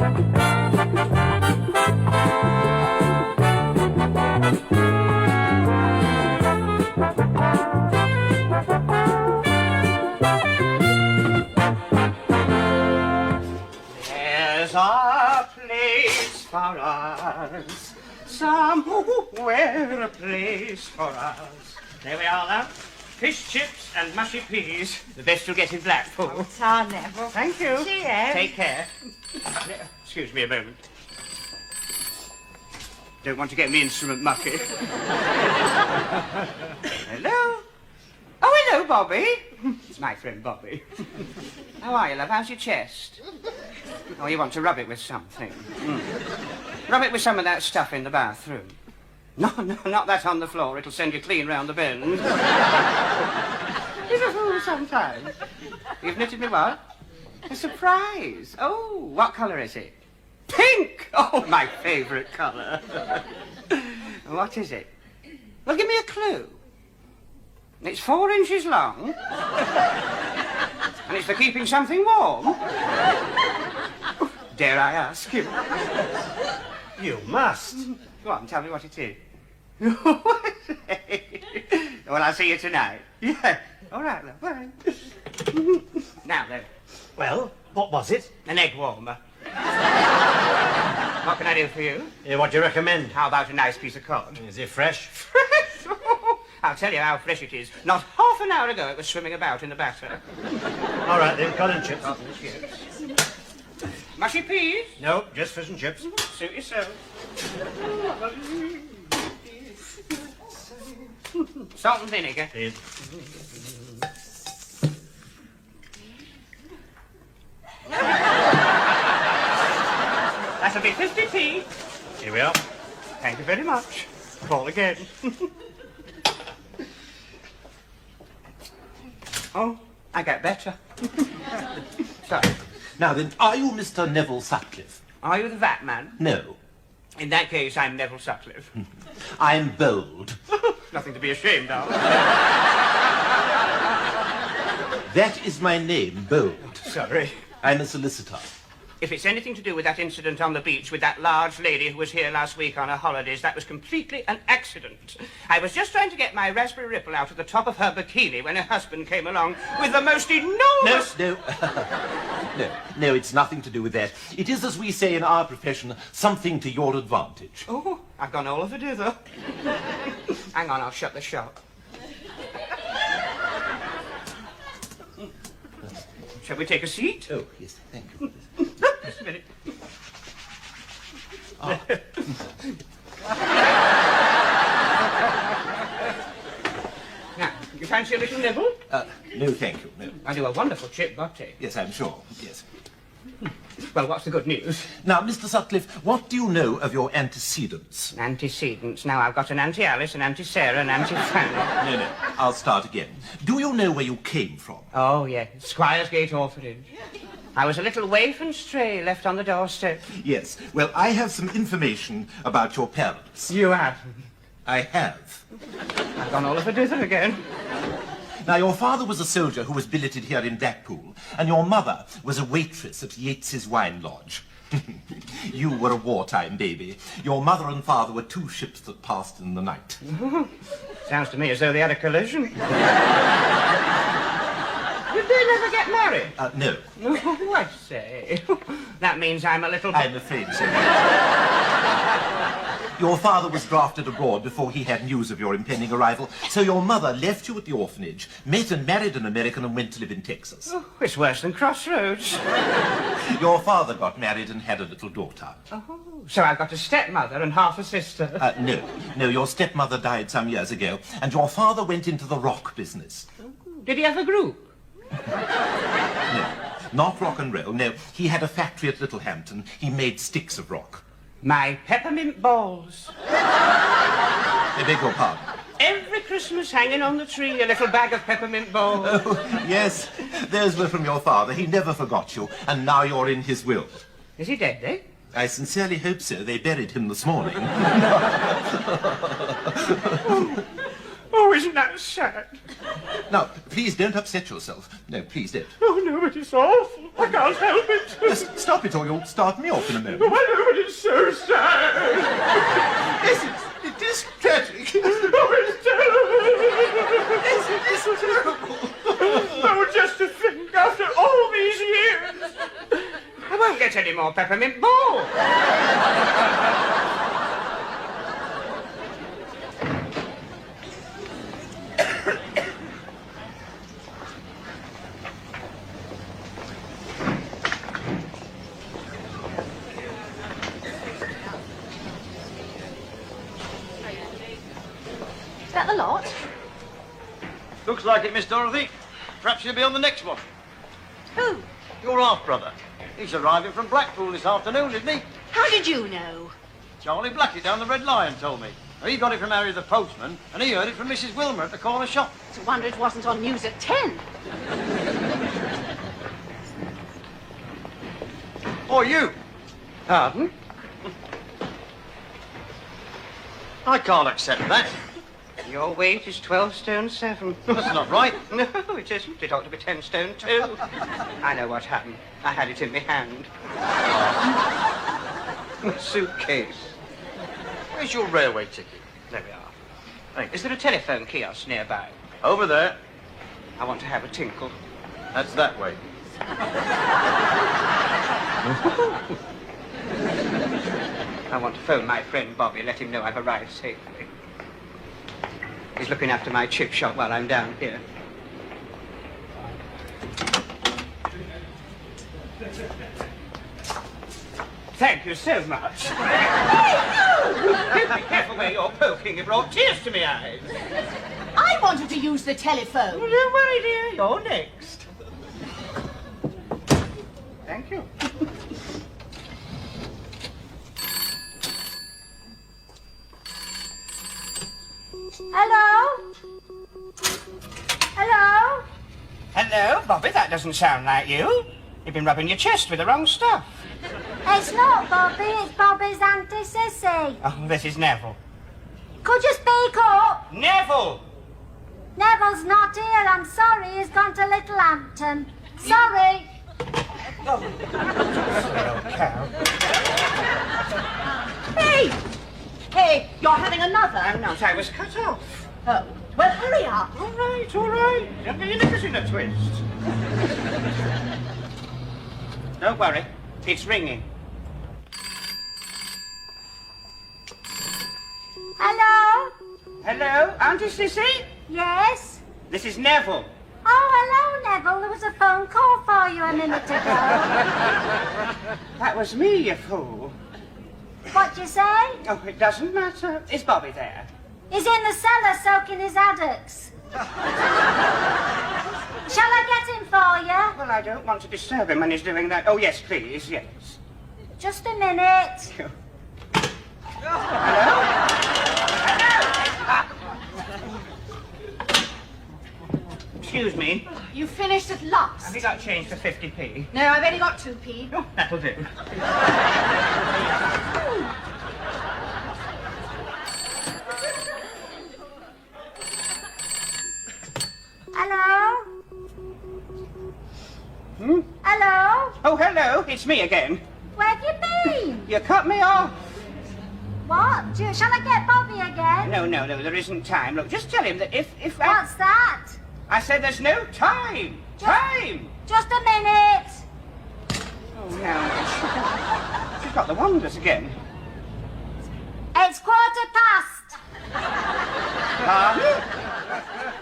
There's a place for us, somewhere a place for us. There we are now. Fish, chips and mushy peas. The best you'll get in Blackpool. Oh, ta, Neville. Thank you. Cheerio. Take care. Excuse me a moment. Don't want to get my instrument mucky. Hello? Oh, hello, Bobby. It's my friend Bobby. How are you, love? How's your chest? Oh, you want to rub it with something. Rub it with some of that stuff in the bathroom. No, not that on the floor. It'll send you clean round the bend. He's a fool sometimes. You've knitted me what? A surprise. Oh, what colour is it? Pink! Oh, my favourite colour. What is it? Well, give me a clue. It's 4 inches long. And it's for keeping something warm. Dare I ask you? You must. Go on, tell me what it is. Well, I'll see you tonight. Yeah. All right, love. Bye. Now, then. Well, what was it? An egg warmer. What can I do for you? What do you recommend? How about a nice piece of cod? Is it fresh? Fresh? I'll tell you how fresh it is. Not half an hour ago it was swimming about in the batter. All right, then, cod and chips. Mushy peas? No, just fish and chips. Suit yourself. Salt and vinegar. Please. That'll be 50p. Here we are. Thank you very much. Call again. Oh, I get better. Sorry. Now then, are you Mr. Neville Sutcliffe? Are you the vat man? No. In that case, I'm Neville Sutcliffe. I'm bold. Nothing to be ashamed of. That is my name, Bold. Sorry. I'm a solicitor. If it's anything to do with that incident on the beach with that large lady who was here last week on her holidays, that was completely an accident. I was just trying to get my raspberry ripple out of the top of her bikini when her husband came along with the most enormous... No. No, it's nothing to do with that. It is, as we say in our profession, something to your advantage. Oh, I've gone all of a dither. Hang on, I'll shut the shop. Shall we take a seat? Oh, yes, thank you. Just a minute. Oh. Now, you fancy a little nibble? No, thank you, no. I do a wonderful chip butty. Yes, I'm sure, yes. Well, what's the good news? Now, Mr. Sutcliffe, what do you know of your antecedents? Antecedents. Now, I've got an Auntie Alice, an Auntie Sarah, an Auntie Fanny. No, I'll start again. Do you know where you came from? Oh, yes. Squiresgate Orphanage. I was a little waif and stray left on the doorstep. Yes. Well, I have some information about your parents. You have? I have. I've gone all of a dither again. Now, your father was a soldier who was billeted here in Blackpool, and your mother was a waitress at Yates's Wine Lodge. You were a wartime baby. Your mother and father were 2 ships that passed in the night. Sounds to me as though they had a collision. Did they never get married? No. Oh, I say. That means I'm a little... I'm afraid so. Your father was drafted abroad before he had news of your impending arrival, so your mother left you at the orphanage, met and married an American, and went to live in Texas. Oh, it's worse than Crossroads. Your father got married and had a little daughter. Oh, so I've got a stepmother and half a sister. No, your stepmother died some years ago, and your father went into the rock business. Did he have a group? No, not rock and roll. No, he had a factory at Littlehampton. He made sticks of rock. My peppermint balls. I beg your pardon. Every Christmas hanging on the tree, a little bag of peppermint balls. Oh, yes, those were from your father. He never forgot you, and now you're in his will. Is he dead, eh? I sincerely hope so. They buried him this morning. Oh, isn't that sad? Now, please don't upset yourself. No, please don't. Oh, no, but it's awful. I can't help it. Just stop it or you'll start me off in a moment. Oh, I know, but it's so sad. Yes, it is tragic. Oh, it's terrible. It's terrible. Oh, just to think, after all these years. I won't get any more peppermint balls. Is that the lot? Looks like it, Miss Dorothy. Perhaps you'll be on the next one. Who? Your half-brother. He's arriving from Blackpool this afternoon, isn't he? How did you know? Charlie Blackett down the Red Lion told me. He got it from Harry the postman, and he heard it from Mrs. Wilmer at the corner shop. It's a wonder it wasn't on news at 10. Or you. Pardon? I can't accept that. Your weight is 12 stone 7. That's not right. No, it isn't. It ought to be 10 stone 2. I know what happened. I had it in my hand. My suitcase. Where's your railway ticket? There we are. Thanks. Is there a telephone kiosk nearby? Over there. I want to have a tinkle. That's that way. I want to phone my friend Bobby, let him know I've arrived safely. He's looking after my chip shop while I'm down here. Thank you so much. Be careful where you're poking. It brought tears to my eyes. I wanted to use the telephone. Well, don't worry, dear. You're next. Thank you. Hello? Hello? Hello, Bobby. That doesn't sound like you. You've been rubbing your chest with the wrong stuff. It's not Bobby, it's Bobby's Auntie Sissy. Oh, this is Neville. Could you speak up? Neville! Neville's not here, I'm sorry, he's gone to Little Hampton. Sorry. Hey! Hey, you're having another? I'm not. I was cut off. Oh, well, hurry up. All right, all right. Don't get your knickers in a twist. Don't worry. It's ringing. Hello? Hello, Auntie Sissy? Yes? This is Neville. Oh, hello, Neville. There was a phone call for you a minute ago. That was me, you fool. What'd you say? Oh, it doesn't matter. Is Bobby there? He's in the cellar soaking his haddocks. Shall I get him for you? Well, I don't want to disturb him when he's doing that. Oh, yes, please, yes. Just a minute. Excuse me. You finished at Have last. you got change for 50p? No, I've only got 2p. Oh, that'll do. Hello? Hmm? Hello? Oh, hello. It's me again. Where have you been? You cut me off. What? Shall I get Bobby again? No, there isn't time. Look, just tell him that if I... What's that? I said there's no time. Time! Just a minute. Oh, no. She's got the wonders again. It's 1:15. Pardon?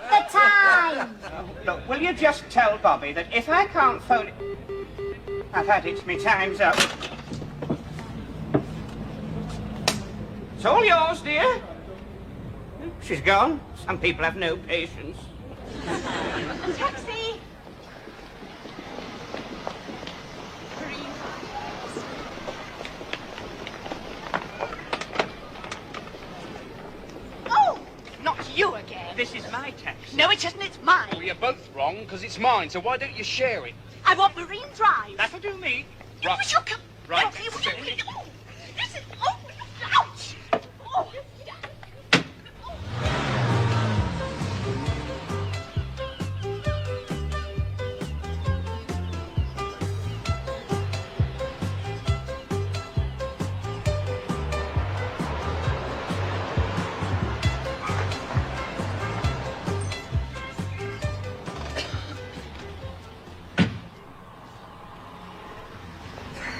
The time. Look, will you just tell Bobby that if I can't phone... I've had it. Me time's up. It's all yours, dear. She's gone. Some people have no patience. Taxi! Oh, not you again. This is my taxi. No, it isn't. It's mine. Well, you're both wrong, because it's mine, so why don't you share it? I want Marine Drive. That'll do me. Right. Would you come? Right. Oh, listen. Oh, ouch. Oh.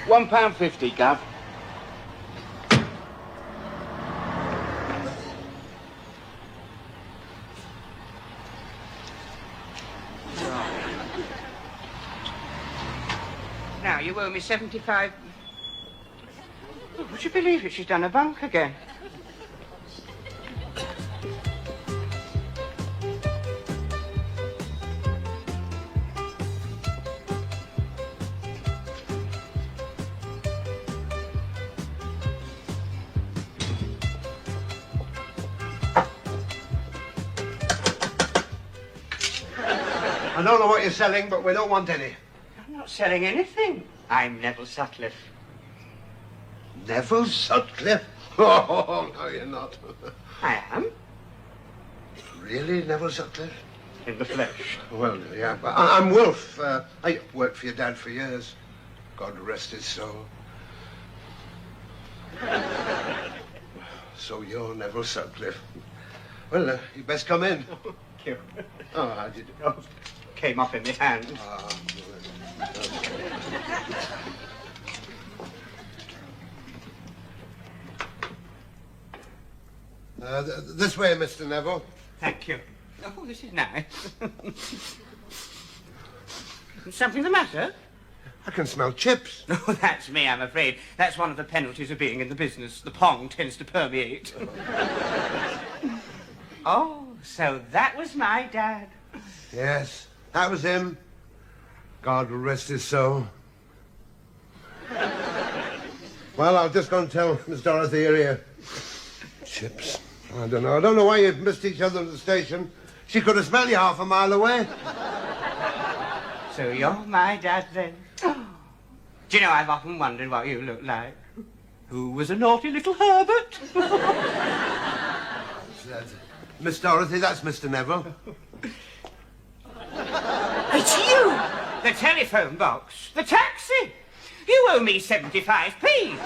£1.50, Gav. Now, you owe me 75... Oh, would you believe it? She's done a bunk again. I don't know what you're selling, but we don't want any. I'm not selling anything. I'm Neville Sutcliffe. Neville Sutcliffe? Oh, no, you're not. I am. Really, Neville Sutcliffe? In the flesh. Well, yeah, but I'm Wolfe. I worked for your dad for years. God rest his soul. So you're Neville Sutcliffe. Well, you best come in. Thank you. Oh, how did you... Oh, came off in my hand. This way, Mr. Neville. Thank you. Oh, this is nice. Something the matter? I can smell chips. No, that's me, I'm afraid. That's one of the penalties of being in the business. The pong tends to permeate. Oh, so that was my dad. Yes, that was him. God rest his soul. Well, I'll just go and tell Miss Dorothy here. Chips. I don't know. I don't know why you've missed each other at the station. She could have smelled you half a mile away. So you're my dad, then? Do you know, I've often wondered what you look like. Who was a naughty little Herbert? Miss Dorothy, that's Mr. Neville. It's you! The telephone box. The taxi. You owe me 75p.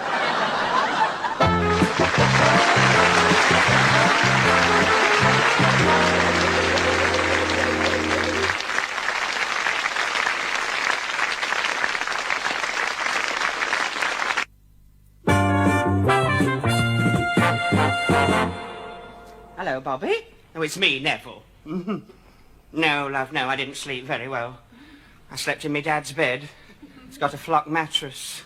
Hello, Bobby. Oh, it's me, Neville. No, love, no, I didn't sleep very well. I slept in my dad's bed. It's got a flock mattress.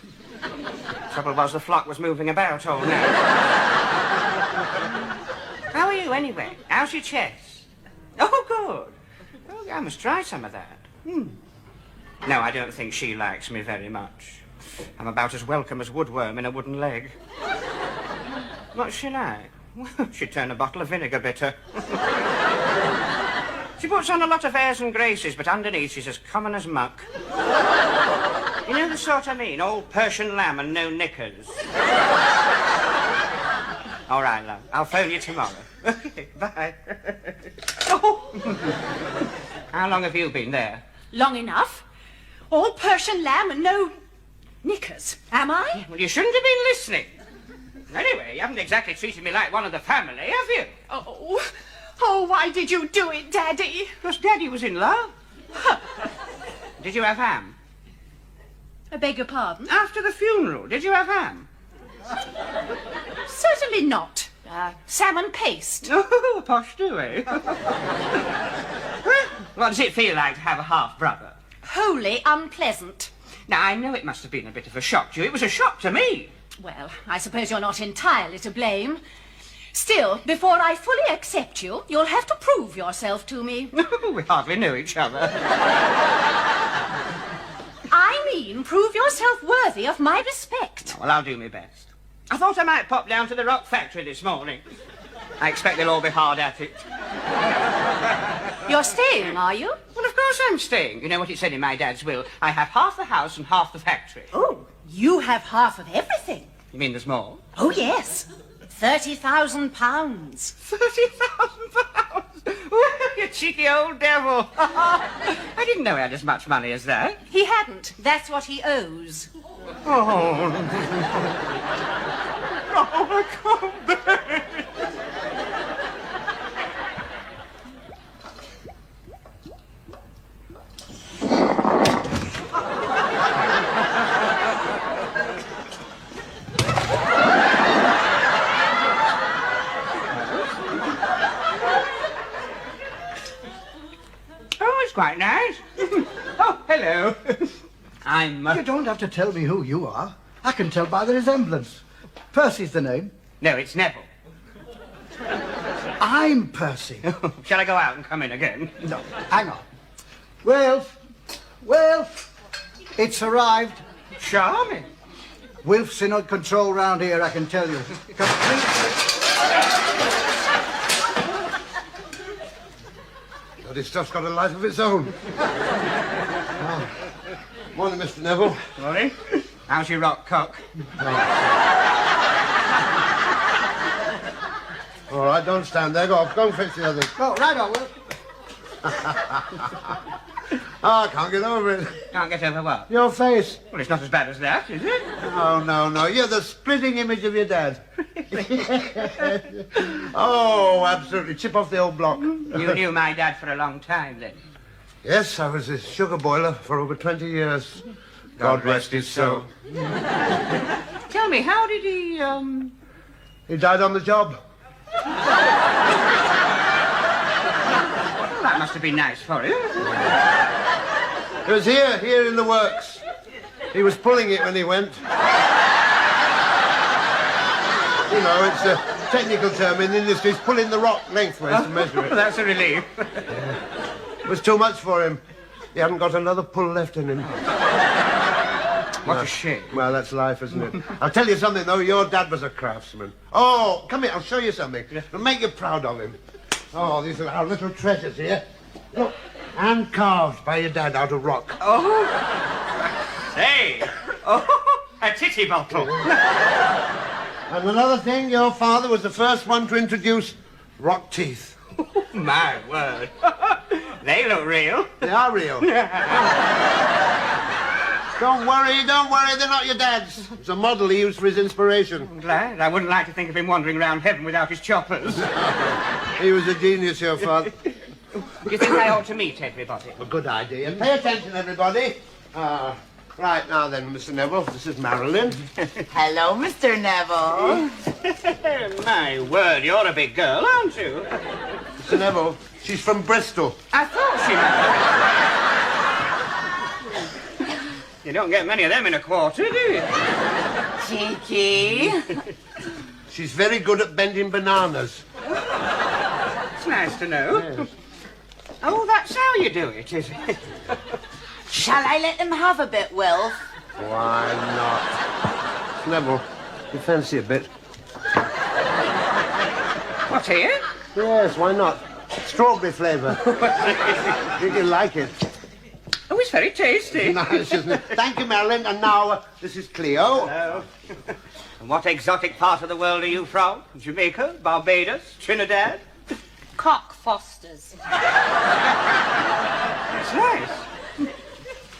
Trouble was, the flock was moving about all night. How are you, anyway? How's your chest? Oh, good. Oh, I must try some of that. No, I don't think she likes me very much. I'm about as welcome as woodworm in a wooden leg. What's she like? Well, she'd turn a bottle of vinegar bitter. She puts on a lot of airs and graces, but underneath she's as common as muck. You know the sort I mean? Old Persian lamb and no knickers. All right, love. I'll phone you tomorrow. Okay, bye. Oh. How long have you been there? Long enough. All Persian lamb and no knickers, am I? Well, you shouldn't have been listening. Anyway, you haven't exactly treated me like one of the family, have you? Oh, why did you do it, Daddy? Because Daddy was in love. Did you have ham? I beg your pardon? After the funeral, did you have ham? Certainly not. Salmon paste. Oh, posh do, eh? What does it feel like to have a half-brother? Wholly unpleasant. Now, I know it must have been a bit of a shock to you. It was a shock to me. Well, I suppose you're not entirely to blame. Still, before I fully accept you, you'll have to prove yourself to me. We hardly know each other. I mean, prove yourself worthy of my respect. Well, I'll do my best. I thought I might pop down to the rock factory this morning. I expect they'll all be hard at it. You're staying, are you? Well, of course I'm staying. You know what it said in my dad's will? I have half the house and half the factory. Oh, you have half of everything. You mean there's more? Oh, yes. £30,000. £30,000? Well, you cheeky old devil. I didn't know he had as much money as that. He hadn't. That's what he owes. Oh, I can't bear it. I'm... You don't have to tell me who you are. I can tell by the resemblance. Percy's the name. No, it's Neville. I'm Percy. Shall I go out and come in again? No, hang on. Wilf! Wilf! It's arrived. Charming. Wilf's in control round here, I can tell you. This stuff's got a life of its own. Oh. Morning, Mr. Neville. Morning. How's your rock cock? All right, don't stand there. Go off. Go and fetch the others. Oh, right on, Wilf. I can't get over it. Can't get over what? Your face. Well, it's not as bad as that, is it? Oh, no. You're the splitting image of your dad. Oh, absolutely. Chip off the old block. You knew my dad for a long time, then? Yes, I was his sugar boiler for over 20 years. God rest his soul. Tell me, how did he, He died on the job. Well, that must have been nice for him. It was here in the works. He was pulling it when he went. You know, it's a technical term in the industry. He's pulling the rock lengthways to measure it. That's a relief. It was too much for him. He hadn't got another pull left in him. What a shame. Well, that's life, isn't it? I'll tell you something, though. Your dad was a craftsman. Oh, come here. I'll show you something. It'll make you proud of him. Oh, these are our little treasures here. Look, hand carved by your dad out of rock. Oh. Hey. Oh, a titty bottle. And another thing, your father was the first one to introduce rock teeth. My word. They look real. They are real. Don't worry, they're not your dad's. It's a model he used for his inspiration. I'm glad. I wouldn't like to think of him wandering around heaven without his choppers. He was a genius, your father. Do you think I ought to meet everybody? A good idea. And pay attention, everybody. Right, now then, Mr. Neville, this is Marilyn. Hello, Mr. Neville. My word, you're a big girl, aren't you? Mr. Neville, she's from Bristol. I thought she might. You don't get many of them in a quarter, do you? Cheeky. She's very good at bending bananas. It's nice to know. Yes. Oh, that's how you do it, is it? Shall I let him have a bit, Will? Why not? Neville, you fancy a bit? What's here? Yes, why not? Strawberry flavour. You like it? Oh, it's very tasty. Nice, isn't it? Thank you, Marilyn. And now, this is Cleo. Hello. And what exotic part of the world are you from? Jamaica, Barbados, Trinidad? Cock Fosters. That's nice.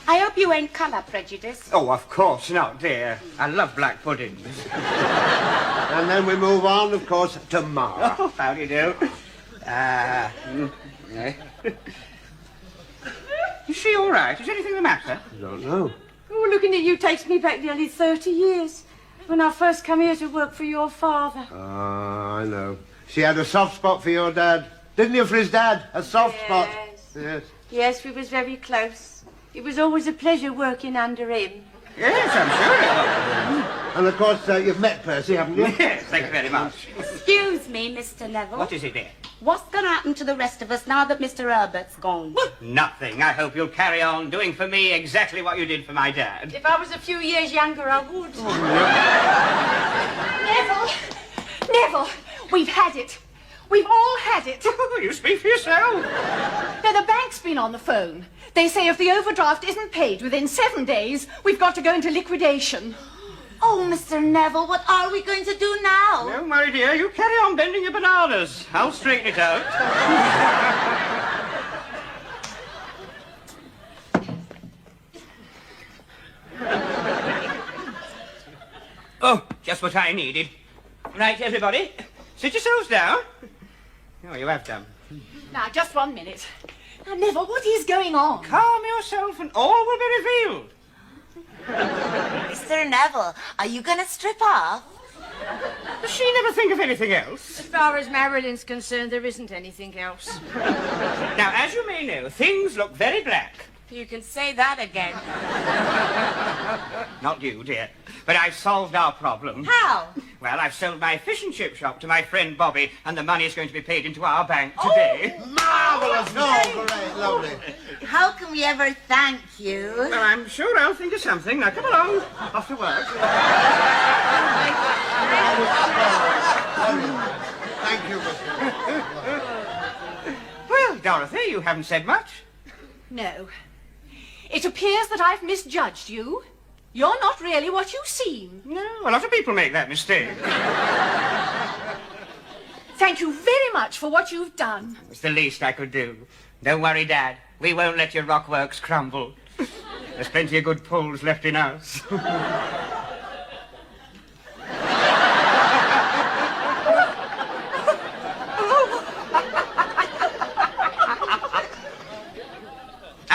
I hope you ain't colour prejudiced. Oh, of course not, dear. I love black puddings. And then we move on, of course, to Ma. Oh, how do you do? Is she all right? Is anything the matter? I don't know. Oh, looking at you takes me back nearly 30 years. When I first come here to work for your father. Ah, I know. She had a soft spot for your dad. Didn't you, for his dad? A soft spot. Yes. Yes, we was very close. It was always a pleasure working under him. Yes, I'm sure it was. And, of course, you've met Percy, haven't you? Yes, thank you very much. Excuse me, Mr. Neville. What is it, dear? What's going to happen to the rest of us now that Mr. Herbert's gone? Nothing. I hope you'll carry on doing for me exactly what you did for my dad. If I was a few years younger, I would. Neville, we've had it. We've all had it. You speak for yourself. Now, the bank's been on the phone. They say if the overdraft isn't paid within 7 days, we've got to go into liquidation. Oh, Mr. Neville, what are we going to do now? No, my dear, you carry on bending your bananas. I'll straighten it out. Oh, just what I needed. Right, everybody, sit yourselves down. Oh, you have done. Now, just 1 minute. Now, Neville, what is going on? Calm yourself and all will be revealed. Mr. Neville, are you going to strip off? Does she never think of anything else? As far as Marilyn's concerned, there isn't anything else. Now, as you may know, things look very black. You can say that again. Not you, dear. But I've solved our problem. How? Well, I've sold my fish and chip shop to my friend Bobby, and the money is going to be paid into our bank today. Marvellous! Oh, great, lovely. How can we ever thank you? Well, I'm sure I'll think of something. Now, come along. Off to work. Thank you, Mr. Well, Dorothy, you haven't said much. No. It appears that I've misjudged you. You're not really what you seem. No, a lot of people make that mistake. Thank you very much for what you've done. It's the least I could do. Don't worry, Dad. We won't let your rockworks crumble. There's plenty of good pulls left in us.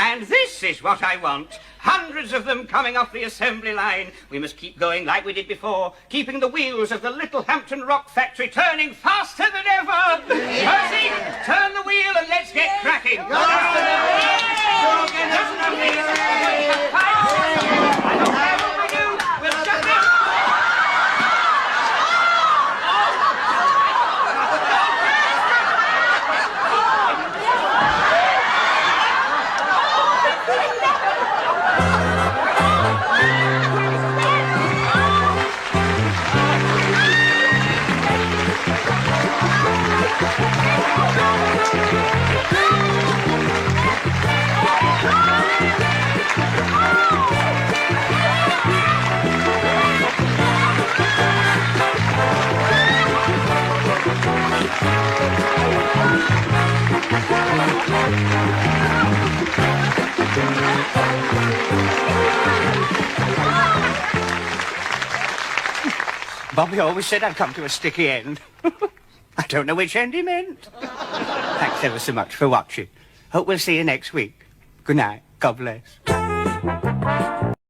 And this is what I want. Hundreds of them coming off the assembly line. We must keep going like we did before, keeping the wheels of the Little Hampton Rock factory turning faster than ever. Percy, turn the wheel and let's get cracking. I don't care what we do. We'll shut it. Bobby always said I'd come to a sticky end. I don't know which end he meant. Thanks ever so much for watching. Hope we'll see you next week. Good night. God bless.